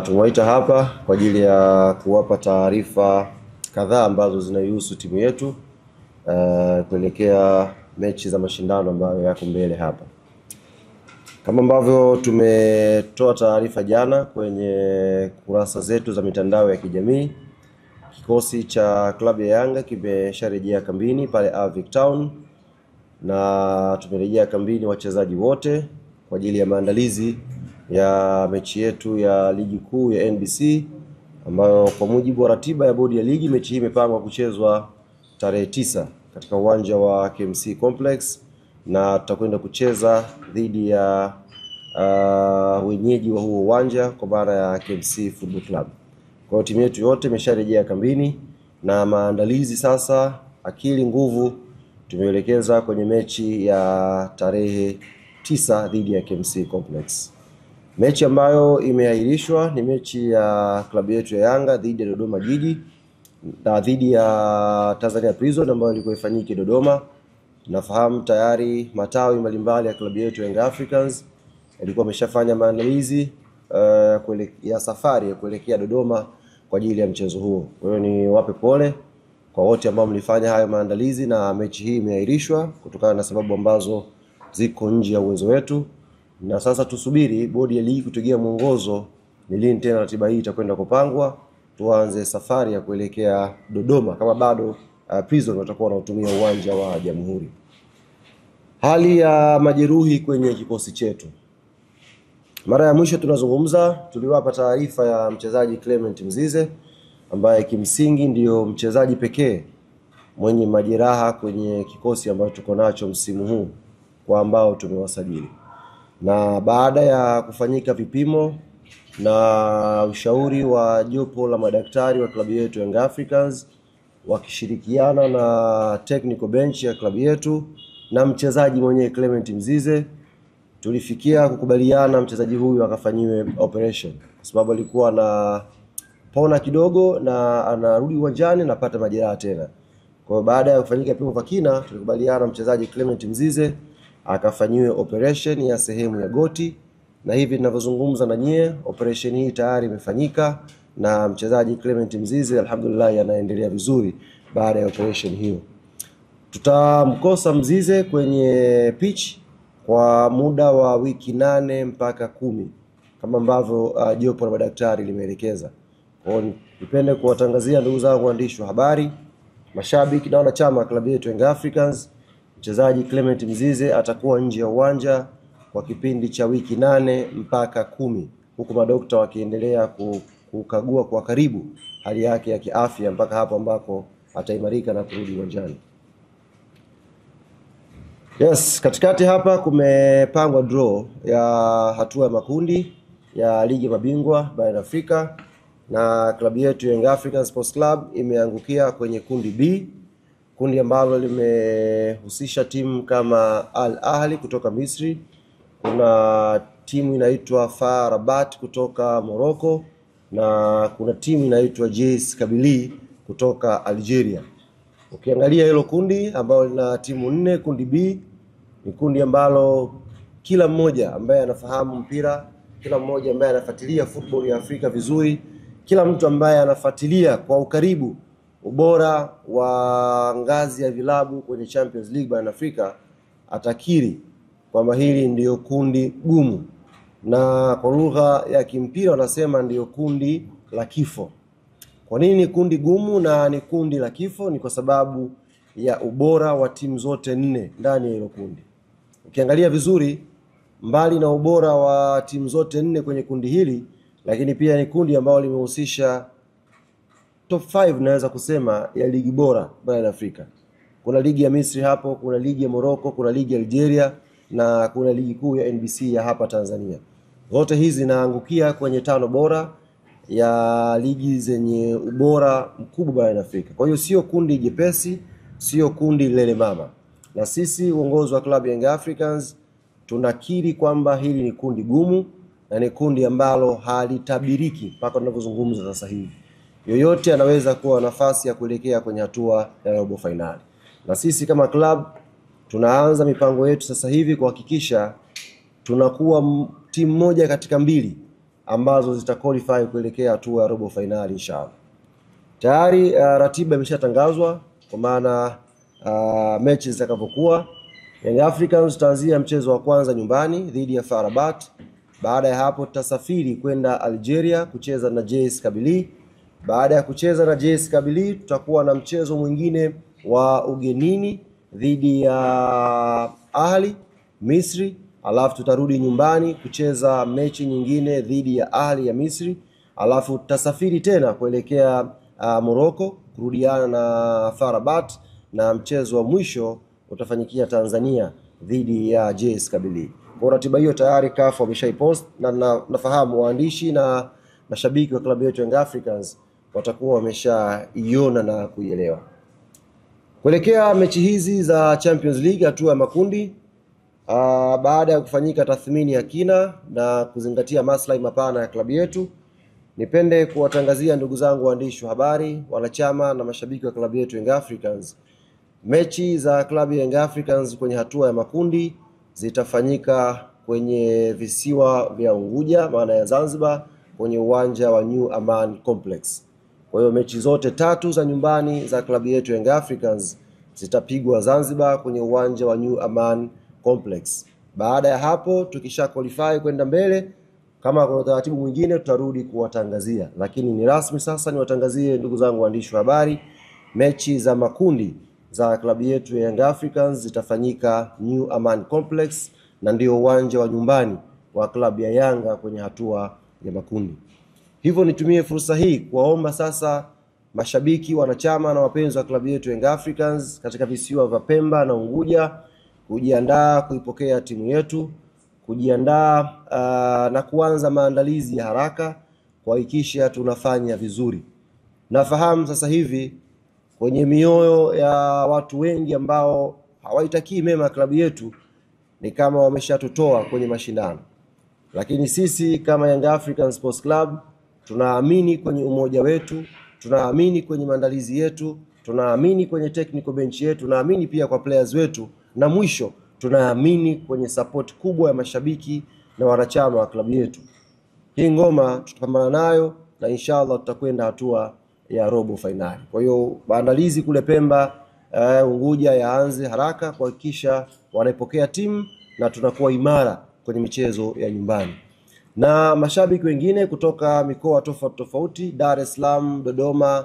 Tumewaita hapa kwa ajili ya kuwapa taarifa kadhaa ambazo zinahusu timu yetu kuelekea mechi za mashindano ambayo yako mbele hapa. Kama ambavyo tumetoa taarifa jana kwenye kurasa zetu za mitandao ya kijamii, kikosi cha klabu ya Yanga kimesharejea kambini pale Avic Town, na tumerejea kambini wachezaji wote kwa ajili ya maandalizi ya mechi yetu ya ligi kuu ya NBC, ambayo kwa mujibu wa ratiba ya bodi ya ligi mechi hii imepangwa kuchezwa tarehe 9 katika uwanja wa KMC Complex, na tutakwenda kucheza dhidi ya wenyeji wa huo uwanja kwa maana ya KMC Football Club. Kwa hiyo timu yetu yote imesharejea kambini na maandalizi sasa, akili nguvu tumeelekeza kwenye mechi ya tarehe 9 dhidi ya KMC Complex. Mechi ambayo imeahirishwa ni mechi ya klabu yetu ya Yanga dhidi ya Dodoma Jiji na dhidi ya Tanzania Prison ambayo ilikuwa ifanyike Dodoma. Tunafahamu tayari matawi mbalimbali ya klabu yetu Young Africans ilikuwa ameshafanya maandalizi ya safari ya kuelekea Dodoma kwa ajili ya mchezo huo. Kwa hiyo ni wape pole kwa wote ambao mlifanya hayo maandalizi, na mechi hii imeahirishwa kutokana na sababu ambazo ziko nje ya uwezo wetu. Na sasa tusubiri bodi ya ligi kutugia mwongozo ni lini tena ratiba hii itakwenda kupangwa, tuanze safari ya kuelekea Dodoma kama bado Prison watakuwa wanatumia uwanja wa Jamhuri. Hali ya majeruhi kwenye kikosi chetu. Mara ya mwisho tunazungumza tuliwapa taarifa ya mchezaji Clement Mzize ambaye kimsingi ndiyo mchezaji pekee mwenye majeraha kwenye kikosi ambacho tuko nacho msimu huu kwa ambao tumewasajili. Na baada ya kufanyika vipimo na ushauri wa jopo la madaktari wa klabu yetu Young Africans wakishirikiana na technical bench ya klabu yetu na mchezaji mwenyewe Clement Mzize, tulifikia kukubaliana mchezaji huyu akafanyiwe operation kwa sababu alikuwa na pona kidogo na anarudi uwanjani na pata majeraha tena. Kwa baada ya kufanyika vipimo vya kina, tulikubaliana mchezaji Clement Mzize akafanyiwe operation ya sehemu ya goti, na hivi ninavyozungumza na nyie operation hii tayari imefanyika na mchezaji Clement Mzize alhamdulillah anaendelea vizuri baada ya operation hiyo. Tutamkosa Mzize kwenye pitch kwa muda wa wiki 8 mpaka 10 kama ambavyo jopo la madaktari limeelekeza. Kwa hiyo nipende kuwatangazia ndugu zangu waandishi wa habari, mashabiki na wanachama wa klabu yetu Young Africans, mchezaji Clement Mzize atakuwa nje ya uwanja kwa kipindi cha wiki 8 mpaka 10, huku madokta wakiendelea kukagua kwa karibu hali yake ya kiafya mpaka hapo ambako ataimarika na kurudi uwanjani. Yes, katikati hapa kumepangwa draw ya hatua ya makundi ya ligi mabingwa barani Afrika, na klabu yetu Young Africans Sports Club imeangukia kwenye kundi B, kundi ambalo limehusisha timu kama Al Ahly kutoka Misri, kuna timu inaitwa FAR Rabat kutoka Morocco, na kuna timu inaitwa JS Kabylie kutoka Algeria. Ukiangalia hilo kundi ambalo lina timu 4, kundi B ni kundi ambalo kila mmoja ambaye anafahamu mpira, kila mmoja ambaye anafuatilia football ya Afrika vizuri, kila mtu ambaye anafuatilia kwa ukaribu ubora wa ngazi ya vilabu kwenye Champions League barani Afrika atakiri kwamba hili ndiyo kundi gumu, na kwa lugha ya kimpira wanasema ndiyo kundi la kifo. Kwa nini kundi gumu na ni kundi la kifo? Ni kwa sababu ya ubora wa timu zote 4 ndani ya hilo kundi. Ukiangalia vizuri, mbali na ubora wa timu zote 4 kwenye kundi hili, lakini pia ni kundi ambalo limehusisha top 5 naweza kusema ya ligi bora barani Afrika. Kuna ligi ya Misri hapo, kuna ligi ya Morocco, kuna ligi ya Algeria na kuna ligi kuu ya NBC ya hapa Tanzania. Zote hizi zinaangukia kwenye 5 bora ya ligi zenye ubora mkubwa barani Afrika. Kwa hiyo sio kundi jepesi, sio kundi lele mama. Na sisi uongozi wa klabu Young Africans tunakiri kwamba hili ni kundi gumu na ni kundi ambalo halitabiriki mpaka tunapozungumza sasa hivi. Yoyote anaweza kuwa nafasi ya kuelekea kwenye hatua ya robo finali. Na sisi kama club tunaanza mipango yetu sasa hivi kuhakikisha tunakuwa timu moja katika 2 ambazo zitaqualify kuelekea hatua ya robo finali inshallah. Tayari ratiba imeshatangazwa kwa maana mechi zitakavyokuwa. Young Africans tutaanzia mchezo wa kwanza nyumbani dhidi ya FAR Rabat. Baada ya hapo tutasafiri kwenda Algeria kucheza na JS Kabylie. Baada ya kucheza na JS Kabylie tutakuwa na mchezo mwingine wa ugenini dhidi ya Ahli Misri, alafu tutarudi nyumbani kucheza mechi nyingine dhidi ya Ahli ya Misri, alafu tutasafiri tena kuelekea Morocco kurudiana na FAR Rabat, na mchezo wa mwisho utafanyikia Tanzania dhidi ya JS Kabylie. Kwa ratiba hiyo tayari CAF wameshaipost na nafahamu waandishi na mashabiki wa klabu yetu Young Africans watakuwa wameshaiona na kuielewa. Kuelekea mechi hizi za Champions League hatua ya makundi, baada ya kufanyika tathmini ya kina na kuzingatia maslahi mapana ya klabu yetu, nipende kuwatangazia ndugu zangu waandishi wa habari, wanachama na mashabiki wa klabu yetu Young Africans, mechi za klabu ya Young Africans kwenye hatua ya makundi zitafanyika kwenye visiwa vya Unguja, maana ya Zanzibar, kwenye uwanja wa New Aman Complex. Kwa hiyo mechi zote tatu za nyumbani za klabu yetu Young Africans zitapigwa Zanzibar kwenye uwanja wa New Aman Complex. Baada ya hapo tukisha qualify kwenda mbele, kama kuna utaratibu mwingine tutarudi kuwatangazia, lakini ni rasmi sasa niwatangazie ndugu zangu waandishi wa habari, mechi za makundi za klabu yetu Young Africans zitafanyika New Aman Complex, na ndio uwanja wa nyumbani wa klabu ya Yanga kwenye hatua ya makundi. Hivyo nitumie fursa hii kuwaomba sasa mashabiki, wanachama na wapenzi wa klabu yetu Young Africans katika visiwa vya Pemba na Unguja kujiandaa kuipokea timu yetu, kujiandaa na kuanza maandalizi ya haraka kuhakikisha tunafanya vizuri. Nafahamu sasa hivi kwenye mioyo ya watu wengi ambao hawaitakii mema klabu yetu ni kama wameshatutoa kwenye mashindano, lakini sisi kama Young African Sports Club tunaamini kwenye umoja wetu, tunaamini kwenye maandalizi yetu, tunaamini kwenye technical bench yetu, tunaamini pia kwa players wetu, na mwisho tunaamini kwenye support kubwa ya mashabiki na wanachama wa klabu yetu. Hii ngoma tutapambana nayo na inshallah tutakwenda hatua ya robo finali. Kwa hiyo maandalizi kule Pemba, Unguja yaanze haraka kuhakikisha wanaipokea timu na tunakuwa imara kwenye michezo ya nyumbani. Na mashabiki wengine kutoka mikoa tofauti tofauti, Dar es Salaam, Dodoma,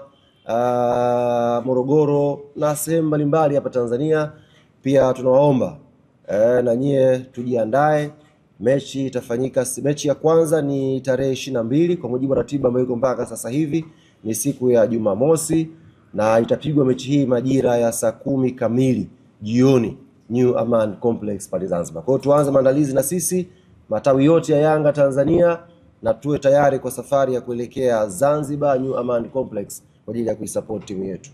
Morogoro na sehemu mbalimbali hapa Tanzania, pia tunawaomba na nyie tujiandae. Mechi itafanyika, mechi ya kwanza ni tarehe 22 kwa mujibu wa ratiba ambayo iko mpaka sasa hivi, ni siku ya Jumamosi, na itapigwa mechi hii majira ya saa 10 kamili jioni New Aman Complex pale Zanzibar. Kwa hiyo tuanze maandalizi na sisi matawi yote ya Yanga Tanzania, na tuwe tayari kwa safari ya kuelekea Zanzibar New Aman Complex kwa ajili ya kuisupport timu yetu.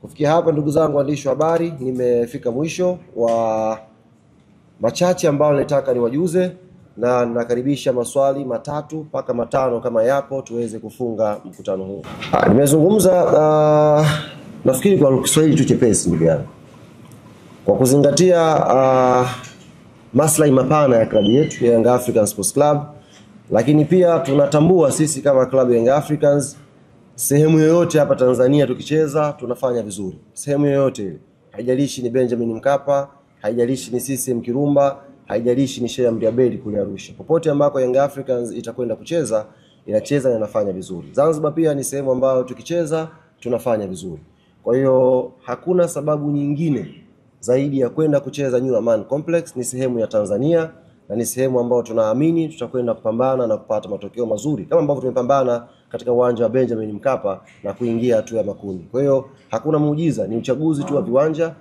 Kufikia hapa ndugu zangu waandishi wa habari, nimefika mwisho wa machache ambao nataka niwajuze, na nakaribisha maswali 3 mpaka 5 kama yapo tuweze kufunga mkutano huu. Nimezungumza nafikiri kwa Kiswahili tu chepesi ndugu yangu, kwa kuzingatia maslahi mapana ya klabu yetu ya Young African Sports Club, lakini pia tunatambua sisi kama klabu ya Young Africans sehemu yoyote hapa Tanzania tukicheza tunafanya vizuri. Sehemu yoyote ile, haijalishi ni Benjamin Mkapa, haijalishi ni CCM Kirumba, haijalishi ni Sheikh Amri Abeid kule Arusha. Popote ambako Young Africans itakwenda kucheza, inacheza na inafanya vizuri. Zanzibar pia ni sehemu ambayo tukicheza tunafanya vizuri. Kwa hiyo hakuna sababu nyingine zaidi ya kwenda kucheza New Aman Complex. Ni sehemu ya Tanzania na ni sehemu ambayo tunaamini tutakwenda kupambana na kupata matokeo mazuri kama ambavyo tumepambana katika uwanja wa Benjamin Mkapa na kuingia hatua ya makundi. Kwa hiyo hakuna muujiza, ni uchaguzi tu wa viwanja.